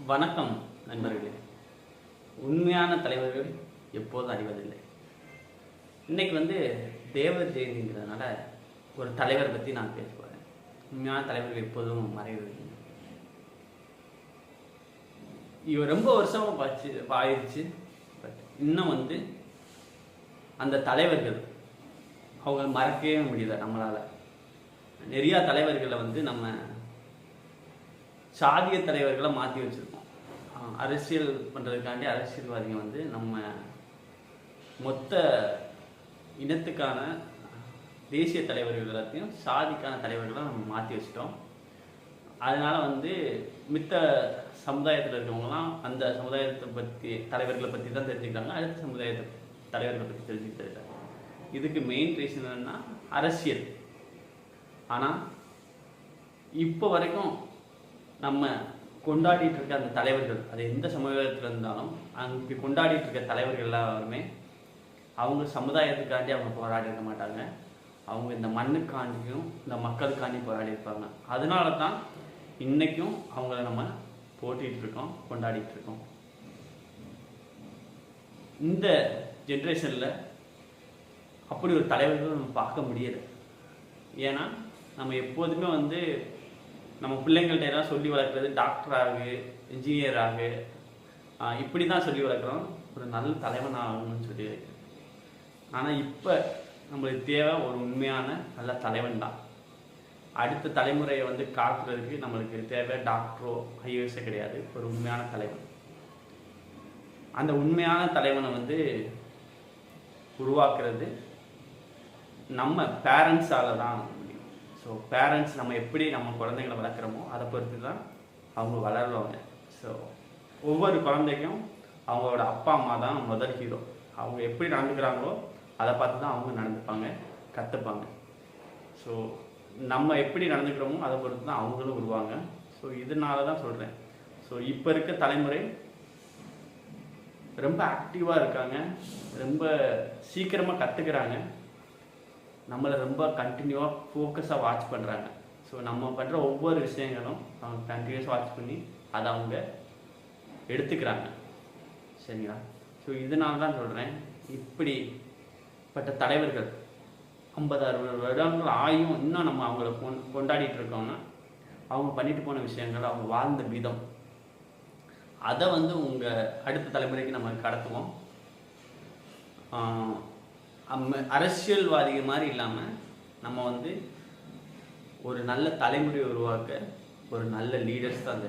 வணக்கம் நண்பர்களே. உண்மையான தலைவர்கள் எப்போதும் அறிவதில்லை. இன்னைக்கு தேவ ஜெயந்திங்கிறதுனால ஒரு தலைவரை பற்றி நான் பேச போகிறேன். உண்மையான தலைவர்கள் எப்போதும் மறைவதில்லை. இவர் ரொம்ப வருஷமாக ஆயிடுச்சு. பட் இன்னும் அந்த தலைவர்கள் அவங்க மறக்கவே முடியல நம்மளால். நிறையா தலைவர்களை நம்ம சாதிய தலைவர்களை மாற்றி வச்சுருக்கோம். அரசியல் பண்ணுறதுக்காண்டி அரசியல்வாதிங்க நம்ம மொத்த இனத்துக்கான தேசிய தலைவர்கள் எல்லாத்தையும் சாதிக்கான தலைவர்களை நம்ம மாற்றி வச்சிட்டோம். அதனால் மித்த சமுதாயத்தில் இருக்கிறவங்களாம் அந்த சமுதாயத்தை பற்றி தலைவர்களை பற்றி தான் தெரிஞ்சுக்கிறாங்க. அடுத்த சமுதாயத்தை தலைவர்களை பற்றி தெரிஞ்சுக்கிட்டு. இதுக்கு மெயின் ரீசன் என்னன்னா அரசியல். ஆனால் இப்போ வரைக்கும் நம்ம கொண்டாடிட்டு இருக்க அந்த தலைவர்கள், அது எந்த சமூகத்தில் இருந்தாலும் அங்கே கொண்டாடிட்டு இருக்க தலைவர்கள் எல்லாருமே அவங்க சமுதாயத்துக்காண்டி அவங்க போராடி இருக்க மாட்டாங்க. அவங்க இந்த மண்ணுக்காண்டியும் இந்த மக்களுக்காண்டி போராடி இருப்பாங்க. அதனால தான் இன்னைக்கும் அவங்கள நம்ம போட்டிட்டு இருக்கோம், கொண்டாடிட்டு இருக்கோம். இந்த ஜென்ரேஷனில் அப்படி ஒரு தலைவர்கள் நம்ம பார்க்க முடியலை. ஏன்னா நம்ம எப்போதுமே நம்ம பிள்ளைங்கள்ட்ட எல்லாம் சொல்லி வளர்க்குறது டாக்டர் ஆகு, இன்ஜினியர் ஆகு, இப்படி தான் சொல்லி வளர்க்குறோம், ஒரு நல்ல தலைவன் ஆகணும்னு சொல்லி. ஆனால் இப்போ நம்மளுக்கு தேவை ஒரு உண்மையான நல்ல தலைவன் தான். அடுத்த தலைமுறையை காக்குறதுக்கு நம்மளுக்கு தேவை டாக்டரோ ஐஏஎஸோ கிடையாது, ஒரு உண்மையான தலைவன். அந்த உண்மையான தலைவனை உருவாக்குறது நம்ம பேரண்ட்ஸால் தான் முடியும். ஸோ பேரண்ட்ஸ் நம்ம எப்படி நம்ம குழந்தைங்களை வளர்க்குறோமோ அதை பொறுத்து தான் அவங்க வளருவாங்க. ஸோ ஒவ்வொரு குழந்தைக்கும் அவங்களோட அப்பா அம்மா தான் முதல் ஹீரோ. அவங்க எப்படி நடந்துக்கிறாங்களோ அதை பார்த்து தான் அவங்க நடந்துப்பாங்க, கற்றுப்பாங்க. ஸோ நம்ம எப்படி நடந்துக்கிறோமோ அதை பொறுத்து தான் அவங்களும் வருவாங்க. ஸோ இதனால தான் சொல்கிறேன். ஸோ இப்போ இருக்க தலைமுறை ரொம்ப ஆக்டிவாக இருக்காங்க, ரொம்ப சீக்கிரமாக கற்றுக்கிறாங்க, நம்மளை ரொம்ப கண்டினியூவாக ஃபோக்கஸாக வாட்ச் பண்ணுறாங்க. ஸோ நம்ம பண்ணுற ஒவ்வொரு விஷயங்களும் அவங்க கண்டினியூஸாக வாட்ச் பண்ணி அதை அவங்க எடுத்துக்கிறாங்க. சரிங்களா? ஸோ இதனால தான் சொல்கிறேன், இப்படிப்பட்ட தலைவர்கள் 50-60 வருடங்கள் ஆயும் இன்னும் நம்ம அவங்கள கொண்டாடிட்டு இருக்கோம்னா அவங்க பண்ணிட்டு போன விஷயங்கள், அவங்க வாழ்ந்த விதம், அதை உங்கள் அடுத்த தலைமுறைக்கு நம்ம கடத்துவோம். அரசியல்வாதிகள் மாதிரி இல்லாமல் நம்ம ஒரு நல்ல தலைமுறையை உருவாக்க ஒரு நல்ல லீடர்ஸ் தான்